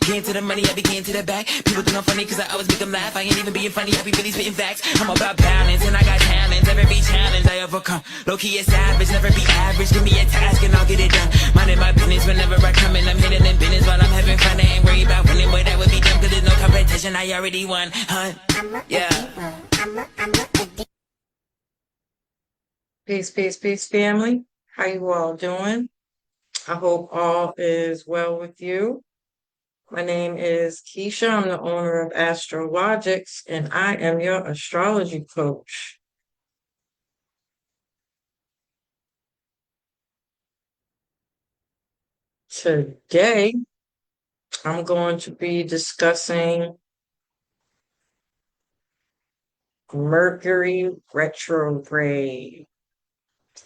Getting to the money, I be getting to the back. People think I'm funny cause I always make them laugh. I ain't even being funny, I be really spitting facts. I'm about balance and I got talents. Every challenge I overcome. Low-key is savage, never be average. Give me a task and I'll get it done. Minding my business whenever I come in. I'm hitting in business while I'm having fun. I ain't worried about winning, but that would be dumb cause there's no competition. I already won, huh? Yeah. Peace, peace, peace, family. How you all doing? I hope all is well with you. My name is Keisha. I'm the owner of Astrologiks, and I am your astrology coach. Today, I'm going to be discussing Mercury retrograde.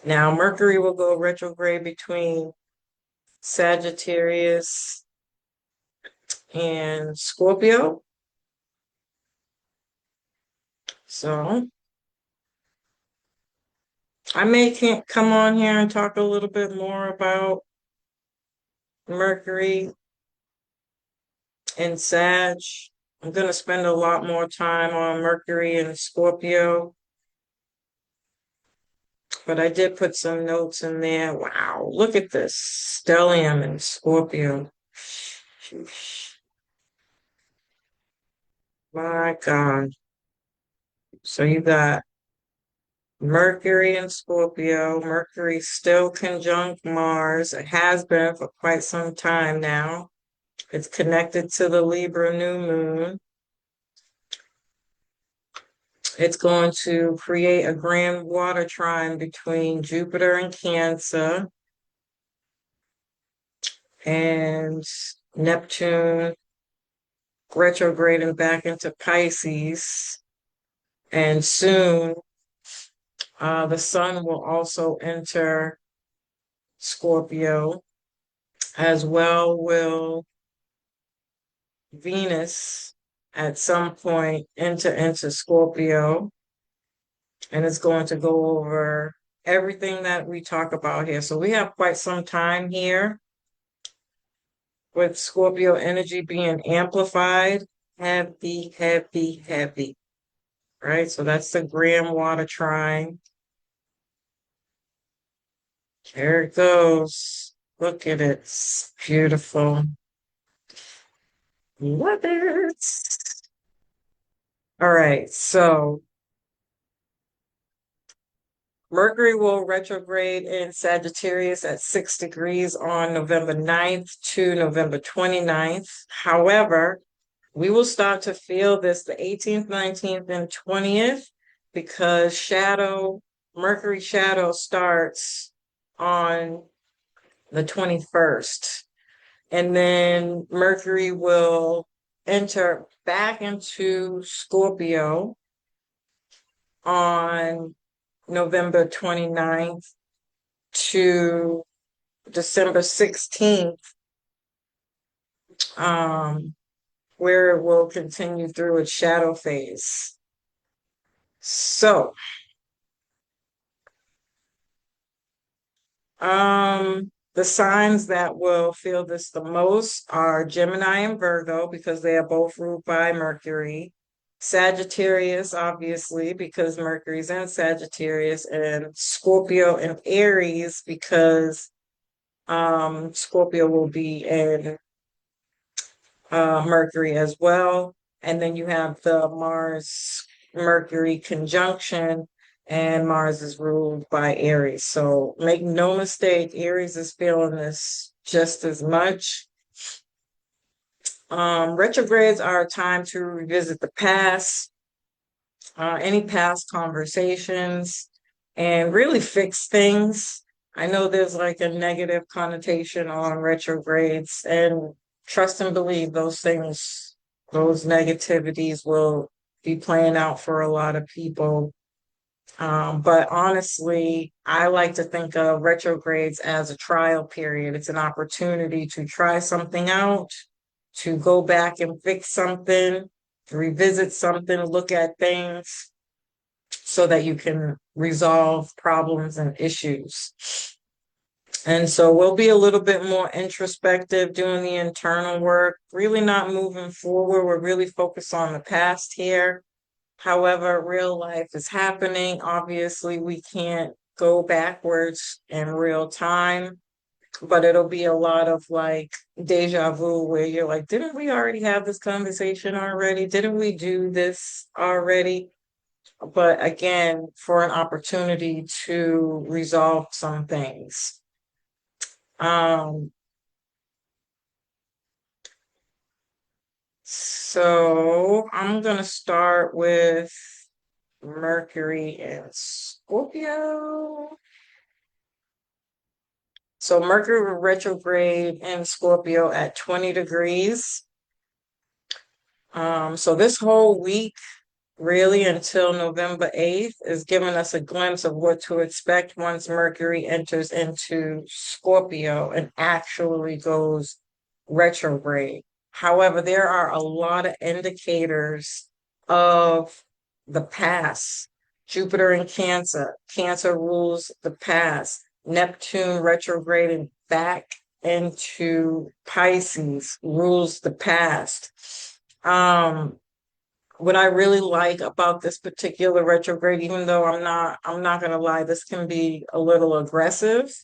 Now, Mercury will go retrograde between Sagittarius and Scorpio. So, I may come on here and talk a little bit more about Mercury and Sag. I'm going to spend a lot more time on Mercury and Scorpio. But I did put some notes in there. Wow, look at this. Stellium and Scorpio. My God. So you got Mercury and Scorpio. Mercury still conjunct Mars. It has been for quite some time now. It's connected to the Libra new moon. It's going to create a grand water trine between Jupiter and Cancer and Neptune retrograding back into Pisces. And soon, the sun will also enter Scorpio, as well will Venus at some point enter into Scorpio, and it's going to go over everything that we talk about here. So we have quite some time here with Scorpio energy being amplified, heavy, heavy, heavy, right? So that's the grand water trine. There it goes. Look at it. It's beautiful. Love it. All right, so Mercury will retrograde in Sagittarius at 6 degrees on November 9th to November 29th. However, we will start to feel this the 18th, 19th, and 20th because Mercury shadow starts on the 21st. And then Mercury will enter back into Scorpio on November 29th to December 16th, where it will continue through its shadow phase. So, the signs that will feel this the most are Gemini and Virgo because they are both ruled by Mercury. Sagittarius, obviously, because Mercury's in Sagittarius, and Scorpio and Aries because Scorpio will be in Mercury as well. And then you have the Mars-Mercury conjunction, and Mars is ruled by Aries. So make no mistake, Aries is feeling this just as much. Retrogrades are a time to revisit the past, any past conversations, and really fix things. I know there's like a negative connotation on retrogrades, and trust and believe those negativities will be playing out for a lot of people. But honestly, I like to think of retrogrades as a trial period. It's an opportunity to try something out, to go back and fix something, revisit something, look at things so that you can resolve problems and issues. And so we'll be a little bit more introspective, doing the internal work, really not moving forward. We're really focused on the past here. However, real life is happening. Obviously, we can't go backwards in real time, but it'll be a lot of like deja vu where you're like, didn't we already have this conversation already? Didn't we do this already? But again, for an opportunity to resolve some things. Um, so I'm gonna start with Mercury and Scorpio. So Mercury retrograde in Scorpio at 20 degrees. So this whole week, really until November 8th, is giving us a glimpse of what to expect once Mercury enters into Scorpio and actually goes retrograde. However, there are a lot of indicators of the past. Jupiter in Cancer. Cancer rules the past. Neptune retrograding back into Pisces rules the past. What I really like about this particular retrograde, even though I'm not gonna lie, this can be a little aggressive,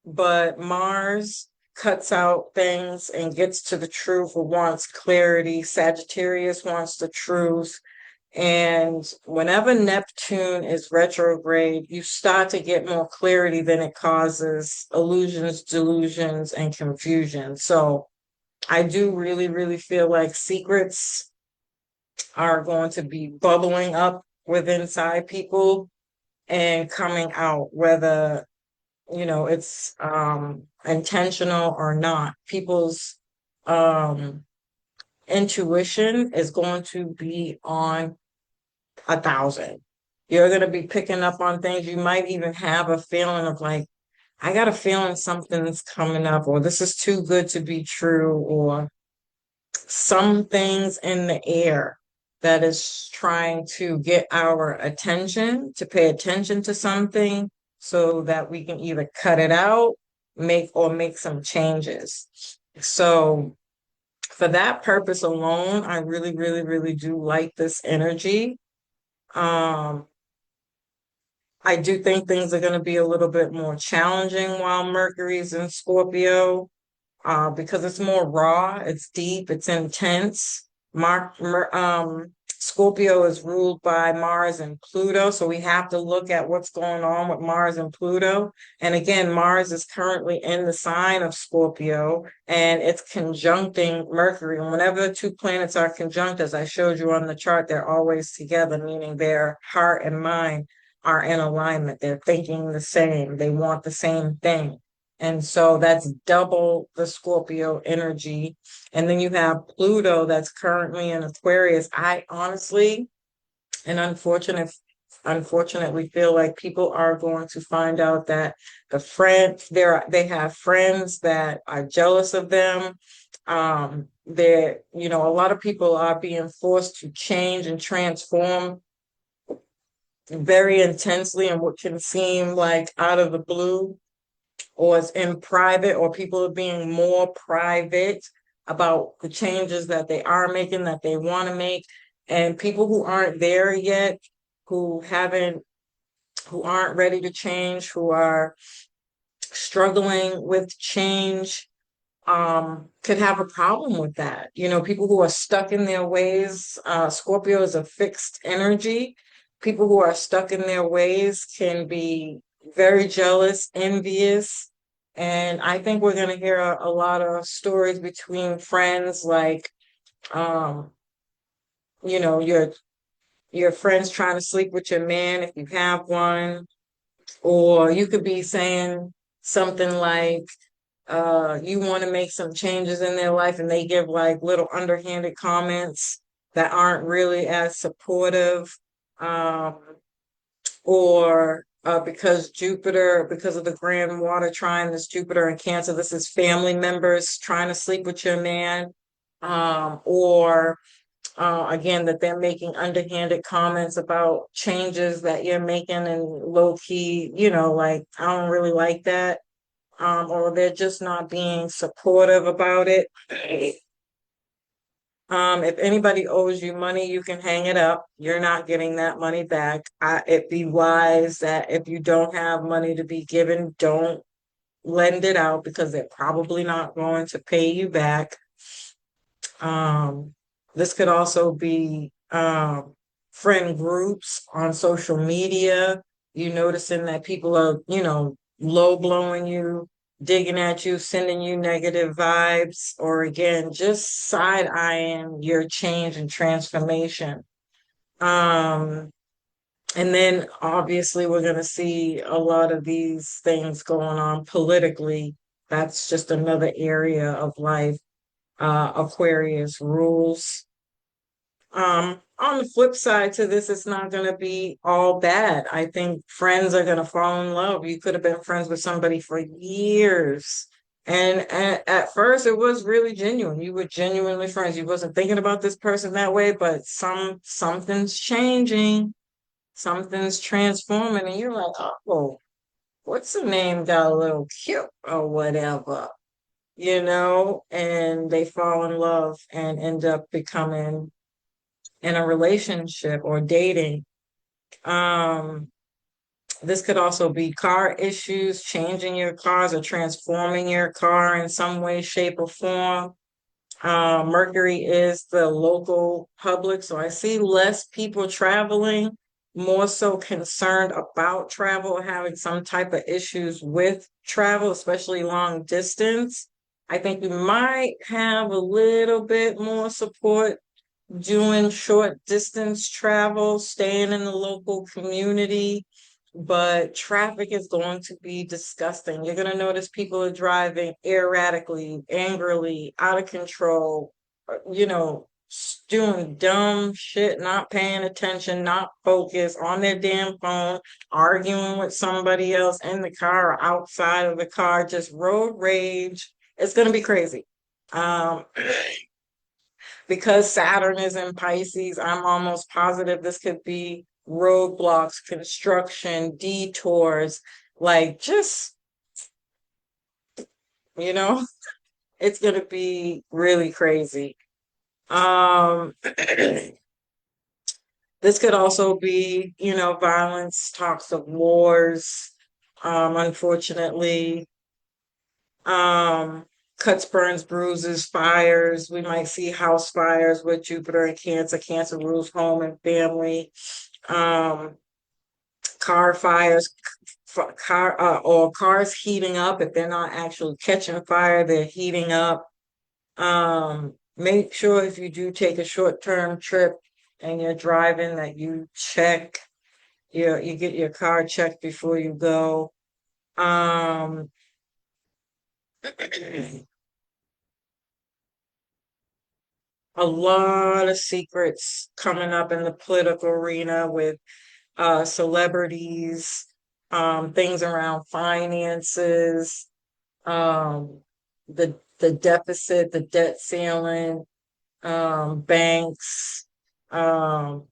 but Mars cuts out things and gets to the truth or wants clarity. Sagittarius wants the truth. And whenever Neptune is retrograde, you start to get more clarity than it causes illusions, delusions, and confusion. So I do really, really feel like secrets are going to be bubbling up within inside people and coming out, whether it's intentional or not. People's um intuition is going to be on 1,000. You're going to be picking up on things. You might even have a feeling of like, I got a feeling something's coming up, or this is too good to be true, or some things in the air that is trying to get our attention, to pay attention to something so that we can either cut it out, make some changes. So for that purpose alone, I really, really, really do like this energy. Um, I do think things are going to be a little bit more challenging while Mercury's in Scorpio, because it's more raw, it's deep, it's intense. Scorpio is ruled by Mars and Pluto, so we have to look at what's going on with Mars and Pluto. And again, Mars is currently in the sign of Scorpio, and it's conjuncting Mercury. And whenever the two planets are conjunct, as I showed you on the chart, they're always together, meaning their heart and mind are in alignment. They're thinking the same. They want the same thing. And so that's double the Scorpio energy. And then you have Pluto that's currently in Aquarius. I honestly and unfortunately feel like people are going to find out that they have friends that are jealous of them. A lot of people are being forced to change and transform very intensely in what can seem like out of the blue, or it's in private, or people are being more private about the changes that they are making, that they want to make. And people who aren't there yet, who aren't ready to change, who are struggling with change, could have a problem with that. People who are stuck in their ways, Scorpio is a fixed energy. People who are stuck in their ways can be very jealous, envious. And I think we're going to hear a lot of stories between friends, like, um, your friends trying to sleep with your man if you have one, or you could be saying something like, you want to make some changes in their life, and they give like little underhanded comments that aren't really as supportive. Um, or because of the grand water trine, this Jupiter in Cancer, this is family members trying to sleep with your man, or again, that they're making underhanded comments about changes that you're making, and low key, like, I don't really like that. or they're just not being supportive about it. If anybody owes you money, you can hang it up. You're not getting that money back. It'd be wise that if you don't have money to be given, don't lend it out because they're probably not going to pay you back. This could also be friend groups on social media. You noticing that people are, low blowing you, digging at you, sending you negative vibes, or again, just side eyeing your change and transformation. Um, and then obviously we're going to see a lot of these things going on politically. That's just another area of life. Aquarius rules. On the flip side to this, it's not going to be all bad. I think friends are going to fall in love. You could have been friends with somebody for years. And at first it was really genuine. You were genuinely friends. You wasn't thinking about this person that way, but something's changing. Something's transforming. And you're like, oh, what's the name got a little cute or whatever, and they fall in love and end up becoming in a relationship or dating. Um, this could also be car issues, changing your cars or transforming your car in some way, shape, or form. Mercury is the local public, so I see less people traveling, more so concerned about travel, having some type of issues with travel, especially long distance. I think you might have a little bit more support doing short distance travel, staying in the local community, but traffic is going to be disgusting. You're going to notice people are driving erratically, angrily, out of control, doing dumb shit, not paying attention, not focused on their damn phone, arguing with somebody else in the car or outside of the car, just road rage. It's going to be crazy. Um, because Saturn is in Pisces, I'm almost positive this could be roadblocks, construction, detours, like just, you know, it's going to be really crazy. This could also be, violence, talks of wars, unfortunately. Um, Cuts, burns, bruises, fires. We might see house fires with Jupiter and Cancer. Cancer rules home and family. Um, Car fires, or cars heating up. If they're not actually catching fire, they're heating up. Make sure if you do take a short-term trip and you're driving that you check, you get your car checked before you go. Um, a lot of secrets coming up in the political arena with celebrities, things around finances, um, the deficit, the debt ceiling, banks, um,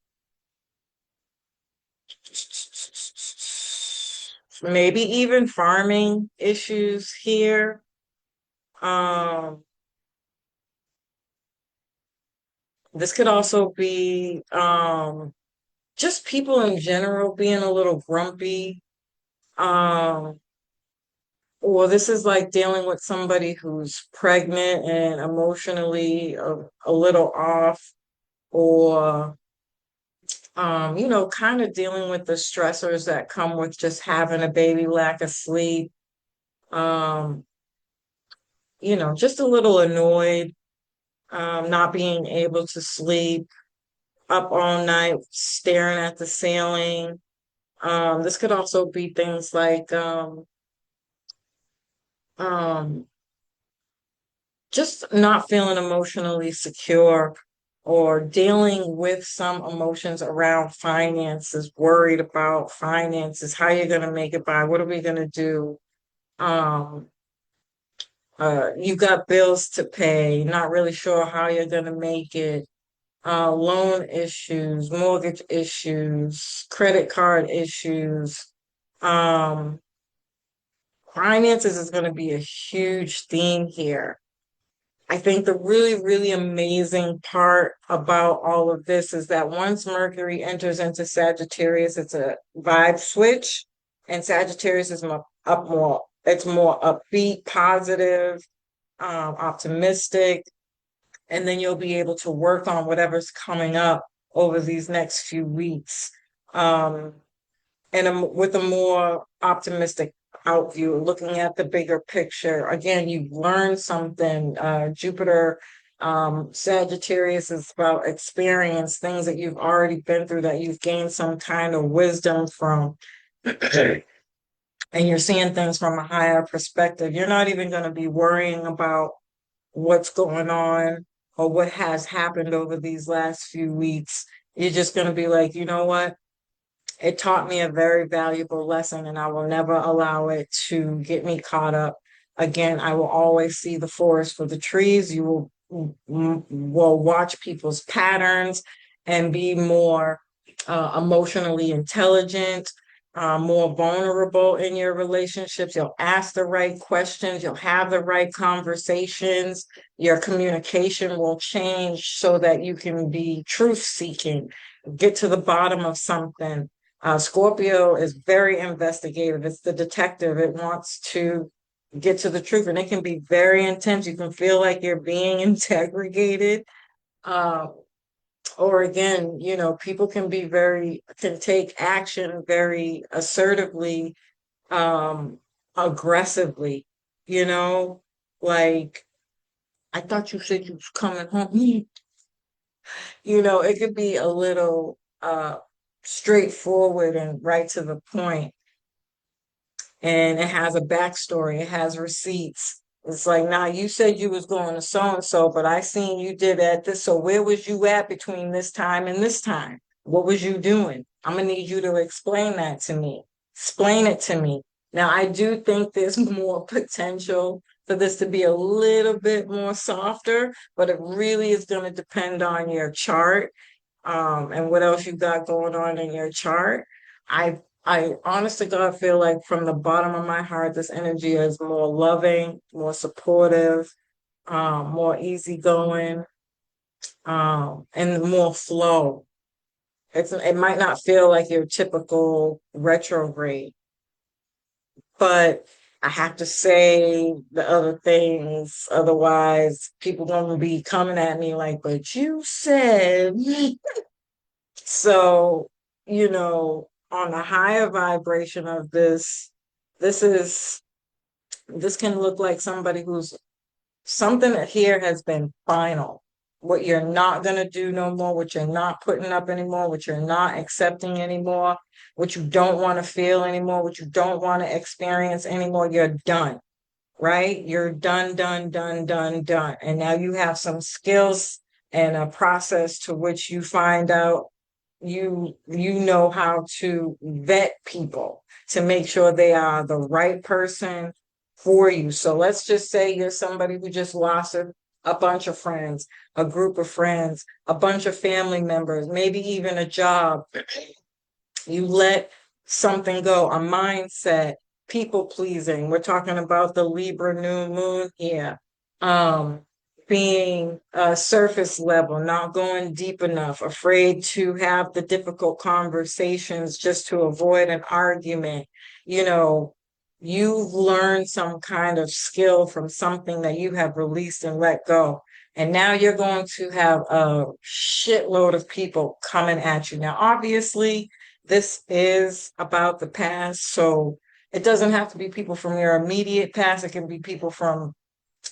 maybe even farming issues here. Um, this could also be just people in general being a little grumpy. Um, or this is like dealing with somebody who's pregnant and emotionally a little off, or kind of dealing with the stressors that come with just having a baby, lack of sleep, um, just a little annoyed, not being able to sleep, up all night, staring at the ceiling. This could also be things like um, just not feeling emotionally secure or dealing with some emotions around finances, worried about finances, how you're going to make it by, what are we going to do? Um, you got bills to pay, not really sure how you're going to make it. Loan issues, mortgage issues, credit card issues. Um, finances is going to be a huge theme here. I think the really, really amazing part about all of this is that once Mercury enters into Sagittarius, it's a vibe switch, and Sagittarius is it's more upbeat, positive, optimistic, and then you'll be able to work on whatever's coming up over these next few weeks. Um, and with a more optimistic outview, looking at the bigger picture. Again, you learn something. Jupiter, Sagittarius is about experience, things that you've already been through that you've gained some kind of wisdom from. And you're seeing things from a higher perspective. You're not even going to be worrying about what's going on or what has happened over these last few weeks. You're just going to be like, you know what? It taught me a very valuable lesson, and I will never allow it to get me caught up. Again, I will always see the forest for the trees. You will watch people's patterns and be more emotionally intelligent, more vulnerable in your relationships. You'll ask the right questions. You'll have the right conversations. Your communication will change so that you can be truth seeking, get to the bottom of something. Scorpio is very investigative. It's the detective. It wants to get to the truth, and it can be very intense. You can feel like you're being interrogated. Or again, people can take action very assertively, aggressively, like, I thought you said you was coming home. It could be a little straightforward and right to the point. And it has a backstory, it has receipts. It's like, nah, you said you was going to so and so, but I seen you did at this. So where was you at between this time and this time? What was you doing? I'm gonna need you to explain that to me. Explain it to me. Now, I do think there's more potential for this to be a little bit more softer, but it really is going to depend on your chart, and what else you got going on in your chart. I honest to God feel like from the bottom of my heart, this energy is more loving, more supportive, more easygoing, and more flow. It might not feel like your typical retrograde, but I have to say the other things. Otherwise, people gonna be coming at me like, but you said. So, on the higher vibration of this is this can look like somebody who's something that here has been final. What you're not going to do no more, what you're not putting up anymore, what you're not accepting anymore, what you don't want to feel anymore, what you don't want to experience anymore, you're done, right? You're done, done, done, done, done. And now you have some skills and a process to which you find out you know how to vet people to make sure they are the right person for you. So let's just say you're somebody who just lost a bunch of friends, a group of friends, a bunch of family members, maybe even a job. You let something go, a mindset, people pleasing. We're talking about the Libra new moon here. Being surface level, not going deep enough, afraid to have the difficult conversations just to avoid an argument. You've learned some kind of skill from something that you have released and let go. And now you're going to have a shitload of people coming at you. Now, obviously, this is about the past, so it doesn't have to be people from your immediate past. It can be people from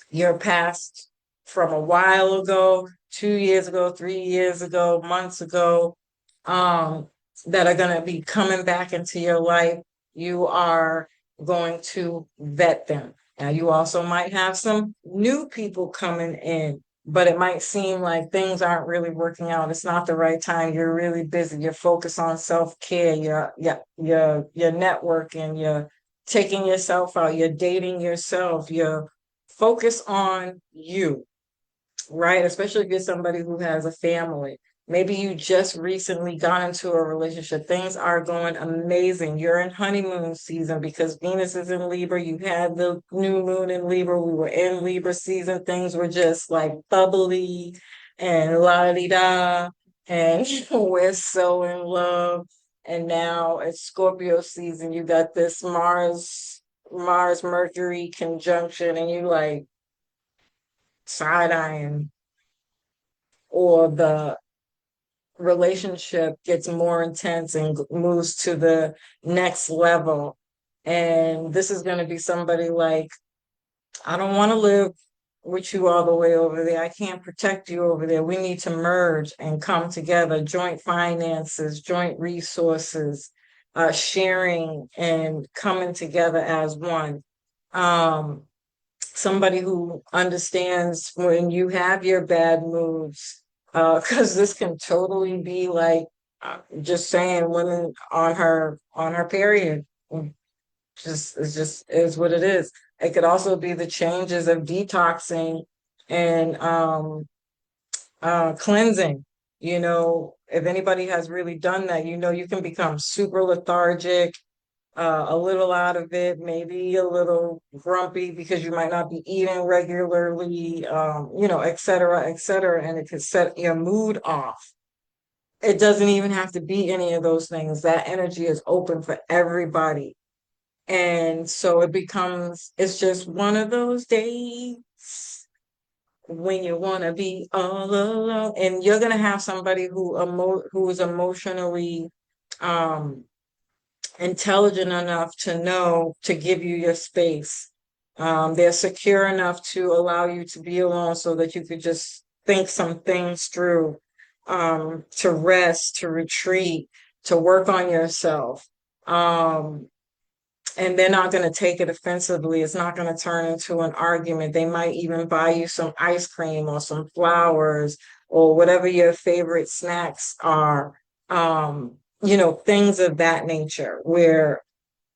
your past from a while ago, 2 years ago, 3 years ago, months ago, that are going to be coming back into your life. You are going to vet them. Now, you also might have some new people coming in, but it might seem like things aren't really working out. It's not the right time. You're really busy. You're focused on self-care. You're networking. You're taking yourself out. You're dating yourself. You're focused on you, right? Especially if you're somebody who has a family. Maybe you just recently got into a relationship. Things are going amazing. You're in honeymoon season because Venus is in Libra. You had the new moon in Libra. We were in Libra season. Things were just like bubbly and la di da. And we're so in love. And now it's Scorpio season. You got this Mars Mercury conjunction, and you like side eyeing, or the relationship gets more intense and moves to the next level. And this is going to be somebody like, I don't want to live with you all the way over there. I can't protect you over there. We need to merge and come together, joint finances, joint resources, sharing and coming together as one. Um, Somebody who understands when you have your bad moods, because this can totally be like, just saying, women on her period. Just it's just is what it is. It could also be the changes of detoxing and cleansing. If anybody has really done that, you can become super lethargic, a little out of it, maybe a little grumpy because you might not be eating regularly, et cetera, et cetera, and it could set your mood off. It doesn't even have to be any of those things. That energy is open for everybody. And so it's just one of those days when you want to be all alone. And you're going to have somebody who is emotionally, um, intelligent enough to know to give you your space. They're secure enough to allow you to be alone so that you could just think some things through, to rest, to retreat, to work on yourself. Um, and they're not going to take it offensively. It's not going to turn into an argument. They might even buy you some ice cream or some flowers or whatever your favorite snacks are. Things of that nature where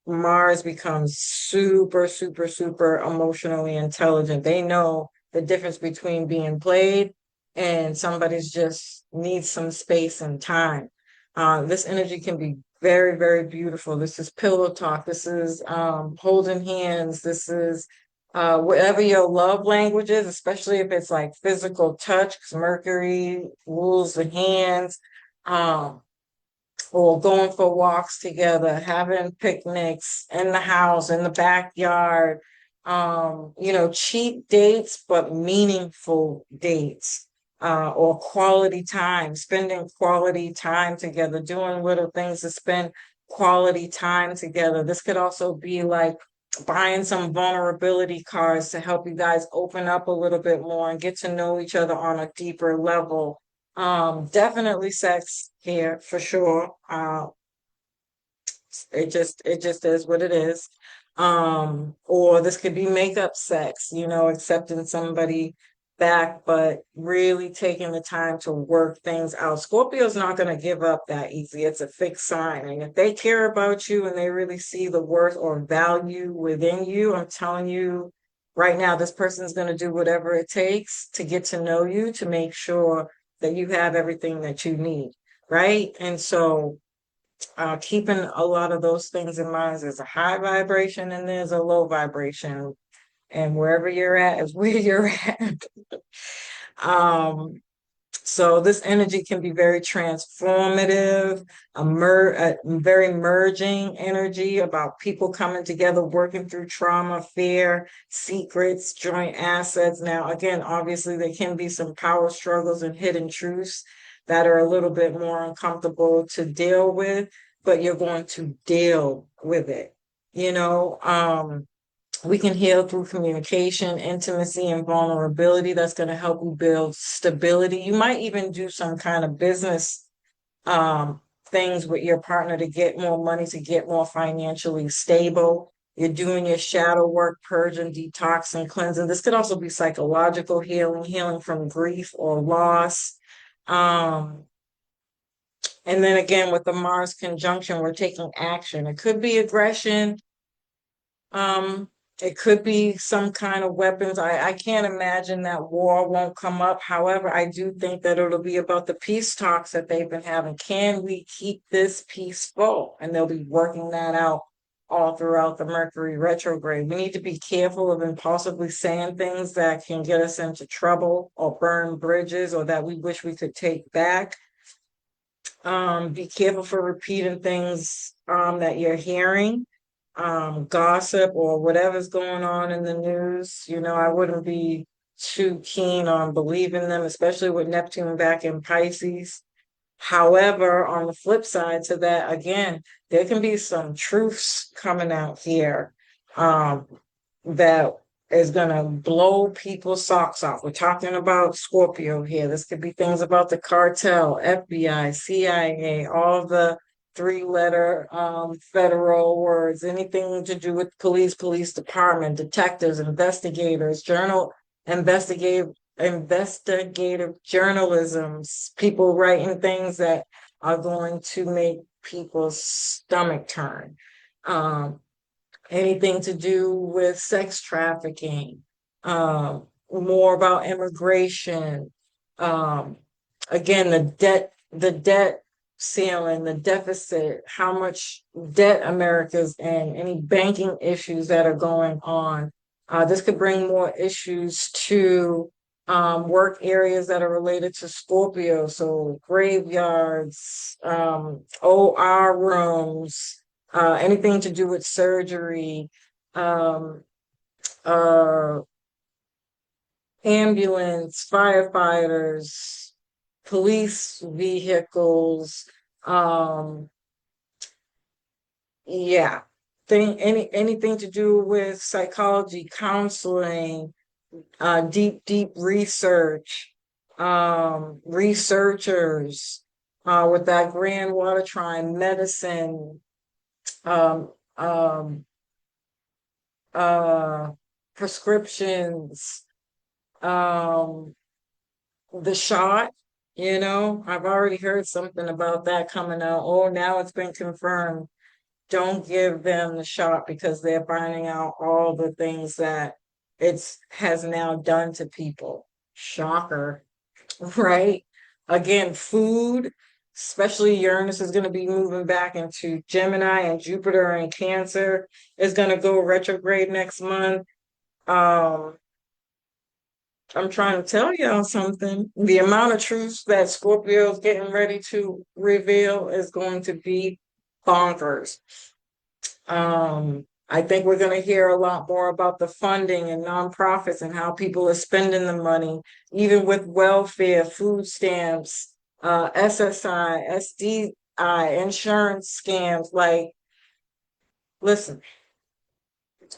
Mars becomes super, super, super emotionally intelligent. They know the difference between being played and somebody's just needs some space and time. This energy can be very, very beautiful. This is pillow talk. This is holding hands. This is whatever your love language is, especially if it's like physical touch, because Mercury rules the hands. Um, or going for walks together, having picnics in the house, in the backyard, cheap dates, but meaningful dates, or quality time, spending quality time together, doing little things to spend quality time together. This could also be like buying some vulnerability cards to help you guys open up a little bit more and get to know each other on a deeper level. Definitely sex here for sure. It just is what it is. Or this could be makeup sex, accepting somebody back, but really taking the time to work things out. Scorpio's not going to give up that easy. It's a fixed sign. And if they care about you and they really see the worth or value within you, I'm telling you right now, this person's going to do whatever it takes to get to know you, to make sure that you have everything that you need, right? And so keeping a lot of those things in mind, there's a high vibration and there's a low vibration, and wherever you're at is where you're at. um, so this energy can be very transformative, a very merging energy about people coming together, working through trauma, fear, secrets, joint assets. Now, again, obviously there can be some power struggles and hidden truths that are a little bit more uncomfortable to deal with, but you're going to deal with it. We can heal through communication, intimacy, and vulnerability. That's going to help you build stability. You might even do some kind of business things with your partner to get more money, to get more financially stable. You're doing your shadow work, purging, detoxing, cleansing. This could also be psychological healing, healing from grief or loss. Um, and then again, with the Mars conjunction, we're taking action. It could be aggression. It could be some kind of weapons. I can't imagine that war won't come up. However, I do think that it'll be about the peace talks that they've been having. Can we keep this peaceful? And they'll be working that out all throughout the Mercury retrograde. We need to be careful of impulsively saying things that can get us into trouble or burn bridges or that we wish we could take back. Be careful for repeating things that you're hearing, gossip or whatever's going on in the news. I wouldn't be too keen on believing them, especially with Neptune back in Pisces. However, on the flip side to that, again, there can be some truths coming out here that is going to blow people's socks off. We're talking about Scorpio here. This could be things about the cartel, FBI, CIA, all the three-letter federal words, anything to do with police department, detectives, investigators, investigative journalism, people writing things that are going to make people's stomach turn. Anything to do with sex trafficking, more about immigration. Again, the debt ceiling, the deficit, how much debt America's in, any banking issues that are going on. This could bring more issues to work areas that are related to Scorpio, so graveyards, OR rooms, anything to do with surgery, um, uh, ambulance, firefighters, police vehicles, yeah, anything to do with psychology, counseling, deep research, researchers, with that grand water trine, medicine, um, um, uh, prescriptions, um, the shot, I've already heard something about that coming out. Oh, now it's been confirmed. Don't give them the shot because they're finding out all the things that it's has now done to people. Shocker, right? Again, food, especially Uranus is going to be moving back into Gemini, and Jupiter and Cancer is going to go retrograde next month. Um, I'm trying to tell y'all something. The amount of truths that Scorpio is getting ready to reveal is going to be bonkers. I think we're going to hear a lot more about the funding and nonprofits and how people are spending the money, even with welfare, food stamps, SSI, SDI, insurance scams. Like, listen,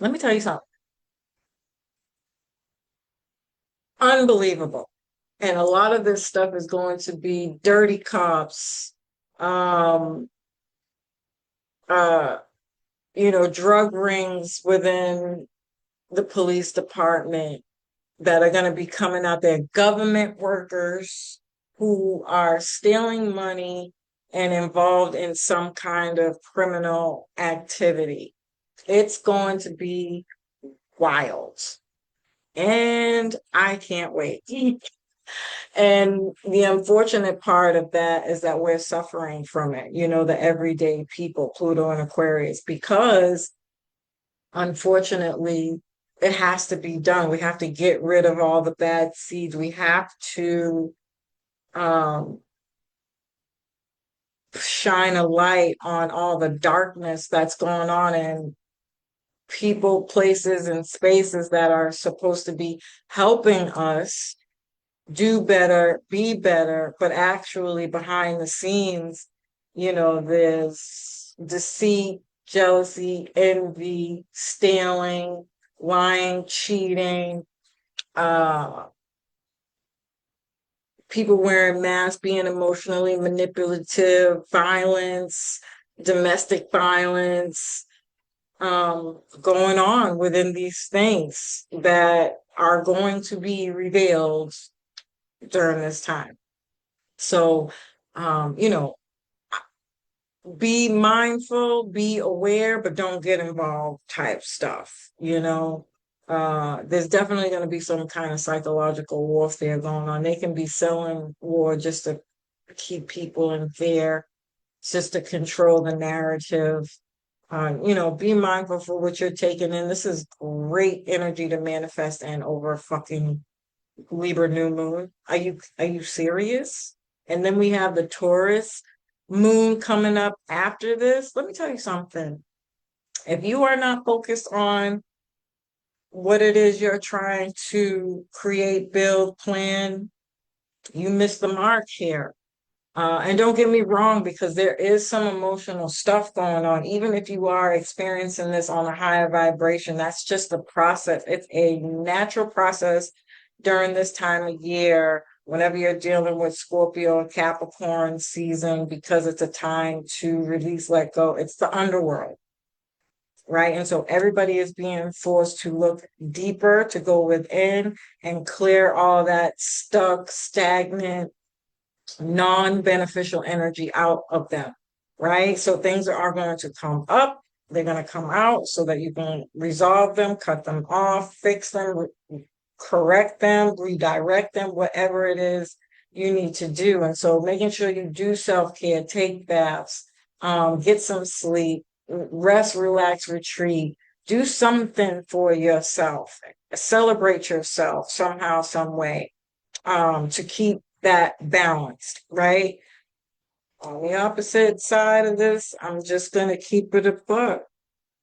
let me tell you something. Unbelievable. And a lot of this stuff is going to be dirty cops, um, uh, drug rings within the police department that are going to be coming out there, government workers who are stealing money and involved in some kind of criminal activity. It's going to be wild. And I can't wait. And the unfortunate part of that is that we're suffering from it, the everyday people, Pluto and Aquarius, because unfortunately, it has to be done. We have to get rid of all the bad seeds. We have to um, shine a light on all the darkness that's going on in people, places, and spaces that are supposed to be helping us do better, be better, but actually behind the scenes, there's deceit, jealousy, envy, stealing, lying, cheating, people wearing masks, being emotionally manipulative, violence, domestic violence, going on within these things that are going to be revealed during this time. So, be mindful, be aware, but don't get involved type stuff, you know. There's definitely going to be some kind of psychological warfare going on. They can be selling war just to keep people in fear, just to control the narrative. Be mindful for what you're taking in. This is great energy to manifest in over a fucking Libra new moon. Are you serious? And then we have the Taurus moon coming up after this. Let me tell you something. If you are not focused on what it is you're trying to create, build, plan, you miss the mark here. And don't get me wrong, because there is some emotional stuff going on. Even if you are experiencing this on a higher vibration, that's just the process. It's a natural process during this time of year, whenever you're dealing with Scorpio and Capricorn season, because it's a time to release, let go. It's the underworld, right? And so everybody is being forced to look deeper, to go within and clear all that stuck, stagnant, non-beneficial energy out of them, right? So things are going to come up, they're going to come out so that you can resolve them, cut them off, fix them, correct them, redirect them, whatever it is you need to do. And so making sure you do self-care, take baths, get some sleep, rest, relax, retreat, do something for yourself, celebrate yourself somehow, some way, to keep that balanced, right? On the opposite side of this, I'm just going to keep it a buck.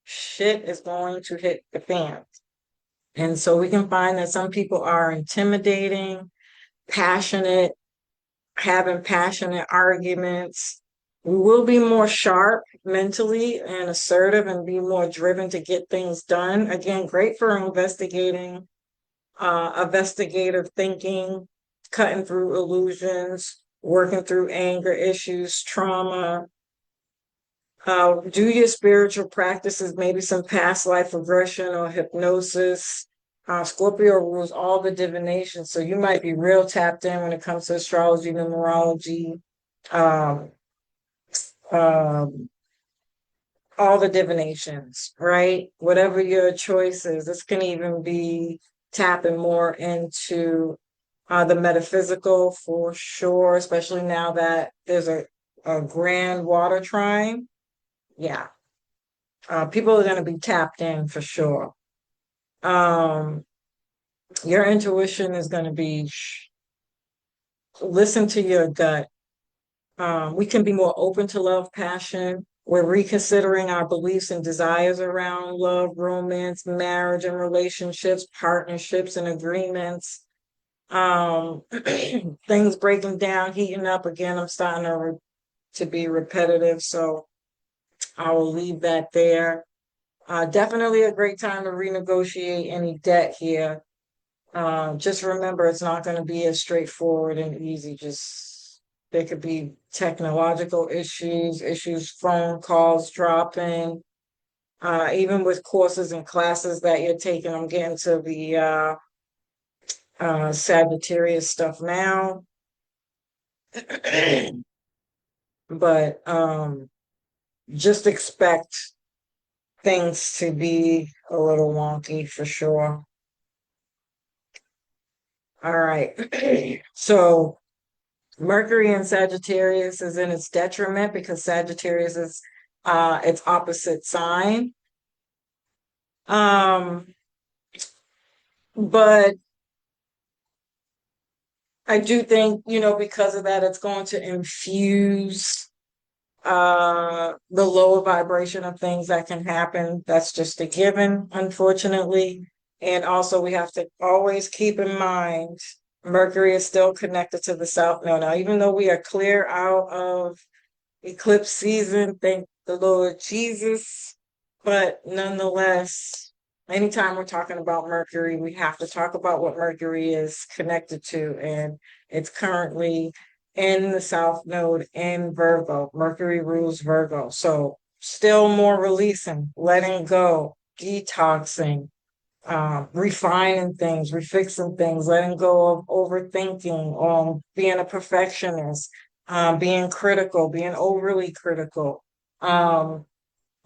Shit is going to hit the fan. And so we can find that some people are intimidating, passionate, having passionate arguments. We will be more sharp mentally and assertive and be more driven to get things done. Again, great for investigative thinking, cutting through illusions, working through anger issues, trauma. Do your spiritual practices, maybe some past life regression or hypnosis. Scorpio rules all the divination, so you might be real tapped in when it comes to astrology, numerology, um, um, all the divinations, right? Whatever your choice is. This can even be tapping more into the metaphysical for sure, especially now that there's a grand water trine. Yeah. People are going to be tapped in for sure. Your intuition is going to be listen to your gut. We can be more open to love, passion. We're reconsidering our beliefs and desires around love, romance, marriage, and relationships, partnerships, and agreements. Things breaking down, heating up again. I'm starting to be repetitive, so I will leave that there. Definitely a great time to renegotiate any debt here. Just remember, it's not going to be as straightforward and easy. Just there could be technological issues, phone calls dropping, even with courses and classes that you're taking. I'm getting to the Sagittarius stuff now. But just expect things to be a little wonky for sure. All right. So Mercury in Sagittarius is in its detriment because Sagittarius is its opposite sign. But I do think, because of that, it's going to infuse the lower vibration of things that can happen. That's just a given, unfortunately. And also we have to always keep in mind Mercury is still connected to the South Node. Now, even though we are clear out of eclipse season, thank the Lord Jesus, but nonetheless, anytime we're talking about Mercury, we have to talk about what Mercury is connected to, and it's currently in the South Node in Virgo. Mercury rules Virgo. So still more releasing, letting go, detoxing, refining things, refixing things, letting go of overthinking, being a perfectionist, being critical, being overly critical. um,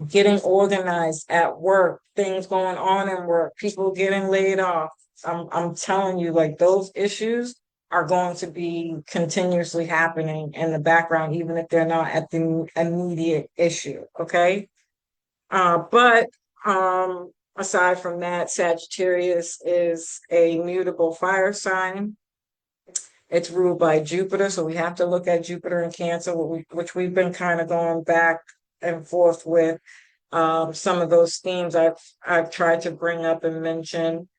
getting organized at work, things going on in work, people getting laid off. I'm telling you, like those issues are going to be continuously happening in the background, even if they're not at the immediate issue. Okay. But aside from that, Sagittarius is a mutable fire sign. It's ruled by Jupiter, so we have to look at Jupiter in Cancer, which we've been kind of going back and forth with. Some of those themes I've tried to bring up and mention.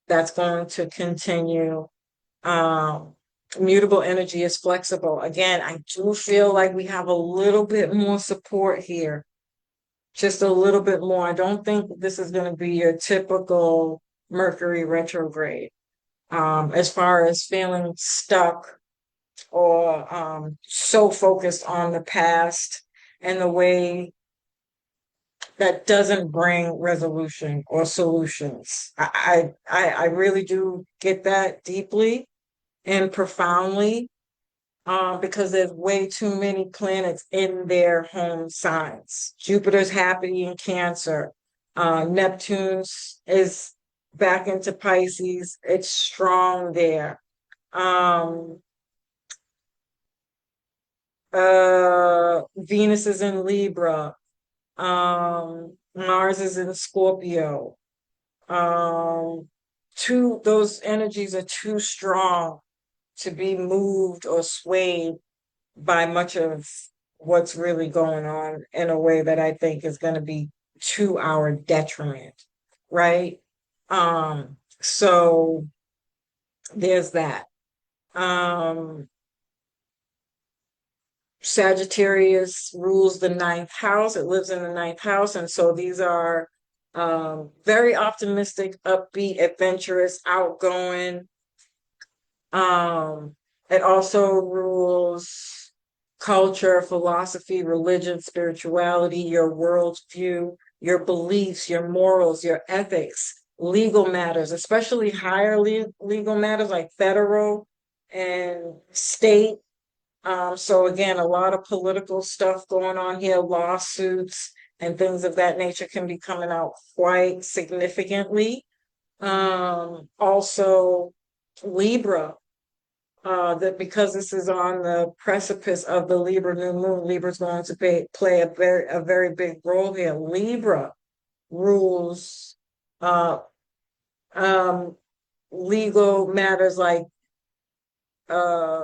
That's going to continue. Um, Mutable energy is flexible. Again, I do feel like we have a little bit more support here, just a little bit more. I don't think this is going to be your typical Mercury retrograde. As far as feeling stuck or so focused on the past and the way that doesn't bring resolution or solutions. I really do get that deeply and profoundly, because there's way too many planets in their home signs. Jupiter's happy in Cancer. Neptune's is back into Pisces. It's strong there. Um, Venus is in Libra. Mars is in Scorpio. Those energies are too strong to be moved or swayed by much of what's really going on in a way that I think is going to be to our detriment, right? So there's that. Sagittarius rules the ninth house. It lives in the ninth house. And so these are very optimistic, upbeat, adventurous, outgoing. It also rules culture, philosophy, religion, spirituality, your worldview, your beliefs, your morals, your ethics, legal matters, especially higher legal matters like federal and state. So again, a lot of political stuff going on here, lawsuits and things of that nature can be coming out quite significantly. Also Libra, that because this is on the precipice of the Libra new moon, Libra's going to play a very big role here. Libra rules um, legal matters like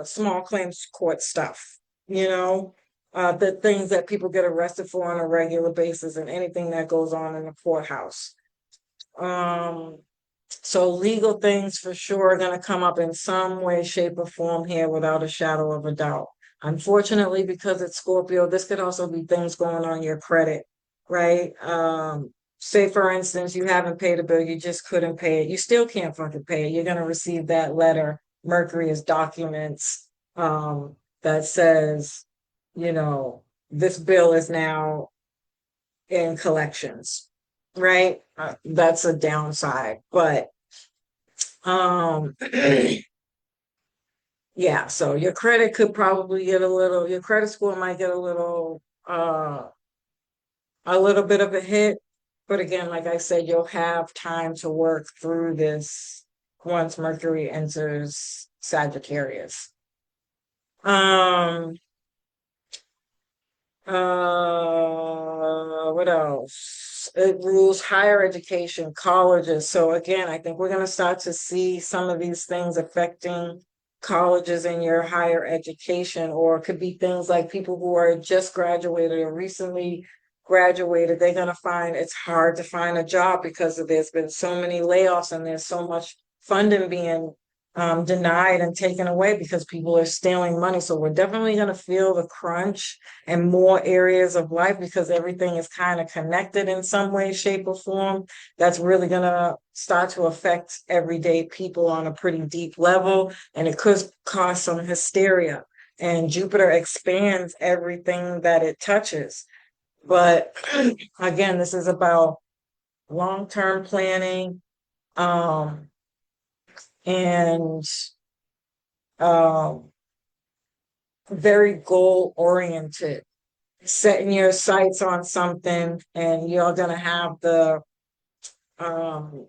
small claims court stuff, the things that people get arrested for on a regular basis and anything that goes on in the courthouse. So legal things for sure are going to come up in some way, shape, or form here without a shadow of a doubt. Unfortunately, because it's Scorpio, this could also be things going on your credit, right? Say, for instance, you haven't paid a bill, you just couldn't pay it. You still can't fucking pay it. You're going to receive that letter, Mercury is documents, that says, this bill is now in collections, right? That's a downside, but yeah, so your credit could probably get your credit score might get a little bit of a hit, but again, like I said, you'll have time to work through this once Mercury enters Sagittarius. What else? It rules higher education, colleges. So again, I think we're going to start to see some of these things affecting colleges in your higher education, or it could be things like people who are just graduated or recently graduated. They're going to find it's hard to find a job because there's been so many layoffs and there's so much funding being denied and taken away because people are stealing money. So we're definitely going to feel the crunch in more areas of life because everything is kind of connected in some way, shape, or form. That's really going to start to affect everyday people on a pretty deep level, and it could cause some hysteria. And Jupiter expands everything that it touches. But again, this is about long-term planning, and very goal oriented. setting your sights on something, and you're gonna have um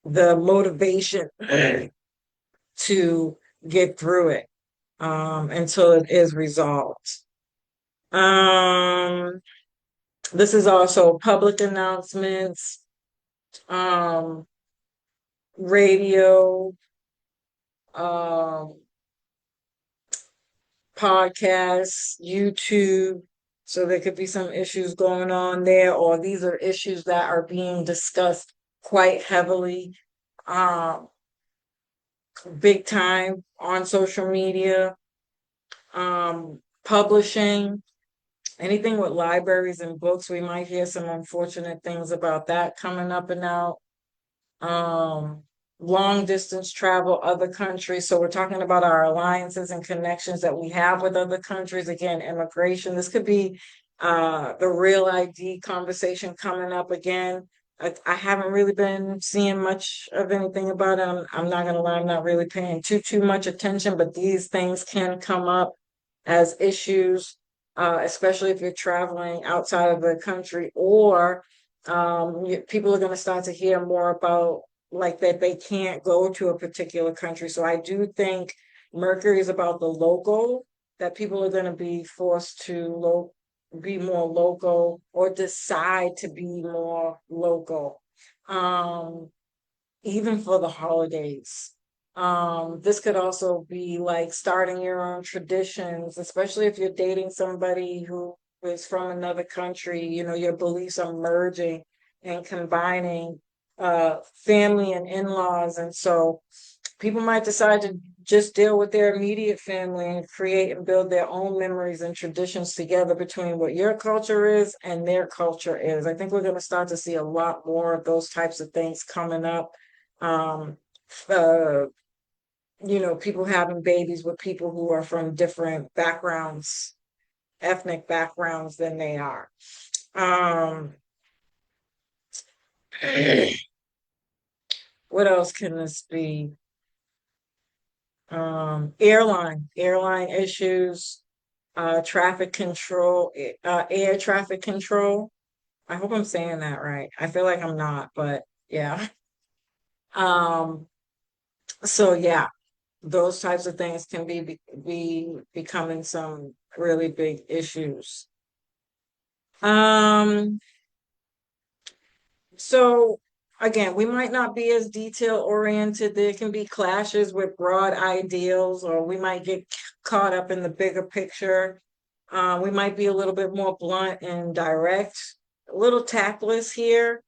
the motivation to get through it until it is resolved. Um, this is also public announcements, um, radio, um, podcasts, YouTube. So there could be some issues going on there, or these are issues that are being discussed quite heavily, um, big time on social media, publishing, anything with libraries and books. We might hear some unfortunate things about that coming up and out. um, Long distance travel, other countries. So we're talking about our alliances and connections that we have with other countries. Again, immigration. This could be the real ID conversation coming up again. I haven't really been seeing much of anything about it. I'm not gonna lie, I'm not really paying too much attention, but these things can come up as issues, especially if you're traveling outside of the country, or people are going to start to hear more about like that they can't go to a particular country. So I do think Mercury is about the local, that people are going to be forced to be more local, or decide to be more local. Um, Even for the holidays. This could also be like starting your own traditions, especially if you're dating somebody who is from another country. You know, your beliefs are merging and combining family and in-laws. And so people might decide to just deal with their immediate family and create and build their own memories and traditions together between what your culture is and their culture is. I think we're going to start to see a lot more of those types of things coming up. Um, uh, People having babies with people who are from different backgrounds, ethnic backgrounds than they are. Um, what else can this be? Airline issues, traffic control, air traffic control. I hope I'm saying that right. I feel like I'm not, but yeah. Um, so yeah, those types of things can be becoming some really big issues. Um, so again, we might not be as detail oriented. There can be clashes with broad ideals, or we might get caught up in the bigger picture. We might be a little bit more blunt and direct, a little tactless here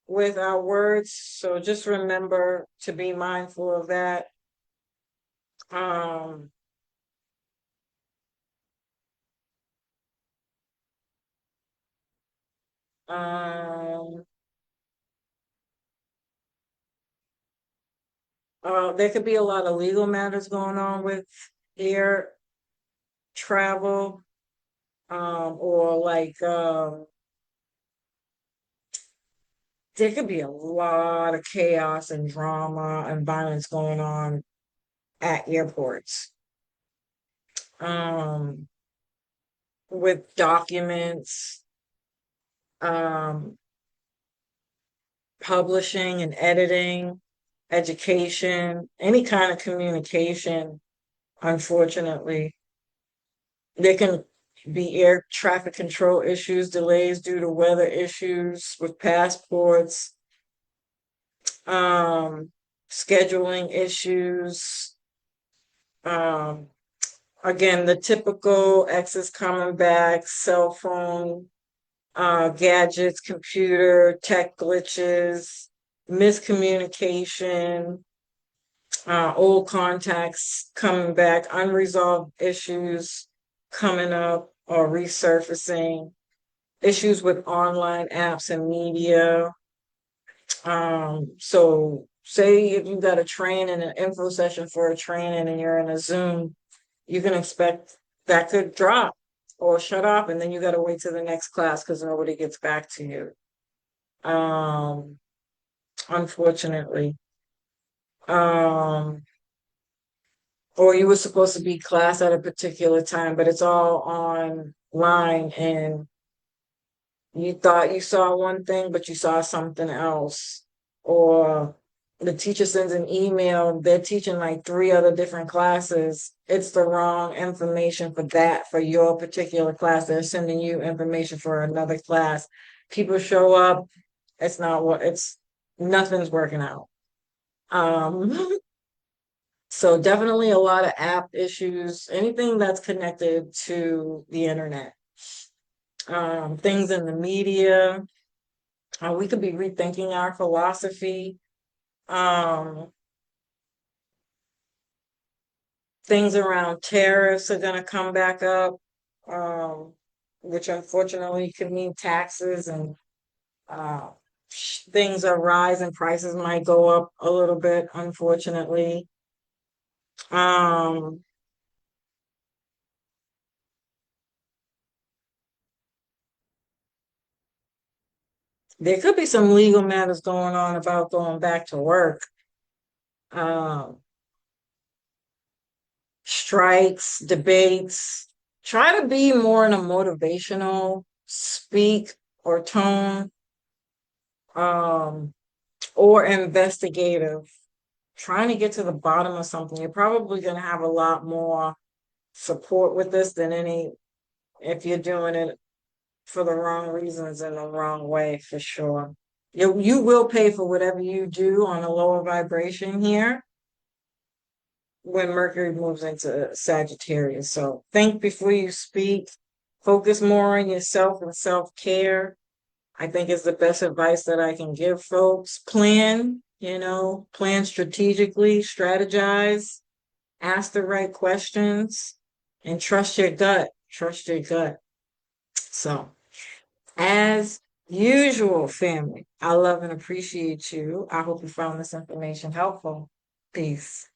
with our words. So just remember to be mindful of that. Um, um, there could be a lot of legal matters going on with air travel, or like there could be a lot of chaos and drama and violence going on at airports. Um, with documents, um, publishing and editing, education, any kind of communication, unfortunately. There can be air traffic control issues, delays due to weather issues with passports, um, scheduling issues. Um, Again, the typical exes coming back, cell phone, gadgets, computer, tech glitches, miscommunication, old contacts coming back, unresolved issues coming up or resurfacing, issues with online apps and media. So say if you got a training, an info session for a training and you're in a Zoom, you can expect that could drop or shut off, and then you got to wait to the next class because nobody gets back to you. Um, Unfortunately. Um, or you were supposed to be class at a particular time, but it's all on line and you thought you saw one thing, but you saw something else. Or the teacher sends an email, they're teaching like three other different classes. It's the wrong information for that, for your particular class. They're sending you information for another class. People show up, it's not what it's nothing's working out. Um, so definitely a lot of app issues, anything that's connected to the internet. Things in the media. We could be rethinking our philosophy. Um, things around tariffs are going to come back up, um, which unfortunately could mean taxes and uh, things are rising. Prices might go up a little bit, unfortunately. Um, there could be some legal matters going on about going back to work. Um, strikes, debates. Try to be more in a motivational speak or tone, um, or investigative. Trying to get to the bottom of something. You're probably going to have a lot more support with this than any if you're doing it for the wrong reasons in the wrong way, for sure. You will pay for whatever you do on a lower vibration here when Mercury moves into Sagittarius. So think before you speak, focus more on yourself and self-care. I think is the best advice that I can give folks. Plan strategically, strategize, ask the right questions, and trust your gut. Trust your gut. So, as usual, family, I love and appreciate you. I hope you found this information helpful. Peace.